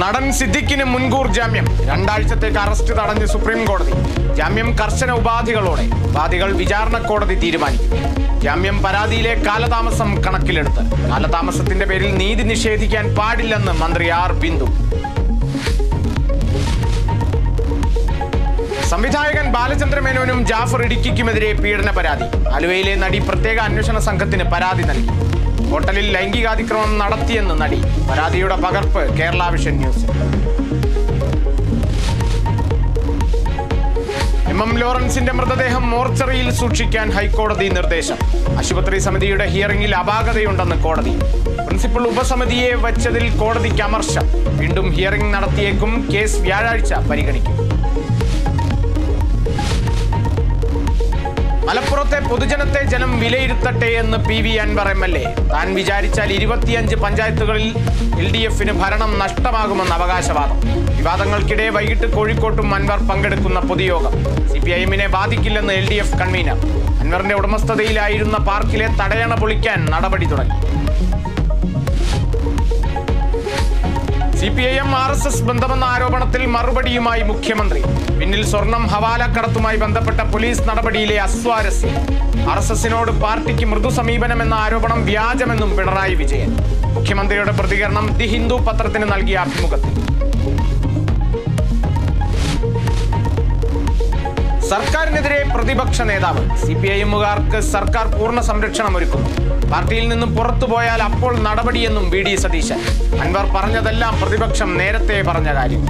നടൻ സിദ്ദിഖിന് മുൻകൂർ ജാമ്യം. 2 ആഴ്ചത്തേക്ക് അറസ്റ്റ് തടഞ്ഞ് സുപ്രീം കോടതി. ജാമ്യം കർശന ഉപാധികളോടെ. ഉപാധികൾ വിചാരണ കോടതി തീരുമാനിക്കും. ജാമ്യം പരാതിയിലെ കാലതാമസം കണക്കിലെടുത്ത്. കാലതാമസത്തിന്റെ പേരിൽ നീതി നിഷേധിക്കാൻ പാടില്ലെന്ന് മന്ത്രി ആർ ബിന്ദു. സംവിധായകൻ ബാലചന്ദ്ര മേനോനും ജാഫർ ഇടുക്കിക്കുമെതിരെ പീഡന പരാതി. ആലുവയിലെ നടി പ്രത്യേക അന്വേഷണ സംഘത്തിന് പരാതി നൽകി. ഹോട്ടലിൽ ലൈംഗികാതിക്രമം നടത്തിയെന്ന് നടി. പരാതിയുടെ പകർപ്പ് കേരള വിഷൻ ന്യൂസ്. എം ലോറൻസിന്റെ മൃതദേഹം മോർച്ചറിയിൽ സൂക്ഷിക്കാൻ ഹൈക്കോടതി നിർദ്ദേശം. ആശുപത്രി സമിതിയുടെ ഹിയറിംഗിൽ അപാകതയുണ്ടെന്ന് കോടതി. പ്രിൻസിപ്പൽ ഉപസമിതിയെ വച്ചതിൽ കോടതിക്ക് അമർഷം. വീണ്ടും ഹിയറിംഗ് നടത്തിയേക്കും. കേസ് വ്യാഴാഴ്ച പരിഗണിക്കും. മലപ്പുറത്തെ പൊതുജനത്തെ ജനം വിലയിരുത്തട്ടെ എന്ന് PV അൻവർ MLA. താൻ വിചാരിച്ചാൽ 25 പഞ്ചായത്തുകളിൽ LDFന് ഭരണം നഷ്ടമാകുമെന്ന് അവകാശവാദം. വിവാദങ്ങൾക്കിടെ വൈകിട്ട് കോഴിക്കോട്ടും അൻവർ പങ്കെടുക്കുന്ന പൊതുയോഗം. CPIM-നെ ബാധിക്കില്ലെന്ന് LDF കൺവീനർ. അൻവറിന്റെ ഉടമസ്ഥതയിലായിരുന്ന പാർക്കിലെ തടയണ പൊളിക്കാൻ നടപടി തുടങ്ങി. CPIM RSS ബന്ധമെന്ന ആരോപണത്തിൽ മറുപടിയുമായി മുഖ്യമന്ത്രി. പിന്നിൽ സ്വർണം ഹവാലക്കടത്തുമായി ബന്ധപ്പെട്ട പോലീസ് നടപടിയിലെ അസ്വാരസ്യം. RSSനോട് പാർട്ടിക്ക് മൃദു സമീപനമെന്ന ആരോപണം വ്യാജമെന്നും പിണറായി വിജയൻ. മുഖ്യമന്ത്രിയുടെ പ്രതികരണം ദി ഹിന്ദു പത്രത്തിന് നൽകിയ അഭിമുഖത്തിൽ. സർക്കാരിനെതിരെ പ്രതിപക്ഷ നേതാവ്. CPIM-കാർക്ക് സർക്കാർ പൂർണ്ണ സംരക്ഷണം ഒരുക്കുന്നു. പാർട്ടിയിൽ നിന്നും പുറത്തുപോയാൽ അപ്പോൾ നടപടിയെന്നും VD സതീശൻ. അൻവർ പറഞ്ഞതെല്ലാം പ്രതിപക്ഷം നേരത്തെ പറഞ്ഞ കാര്യം.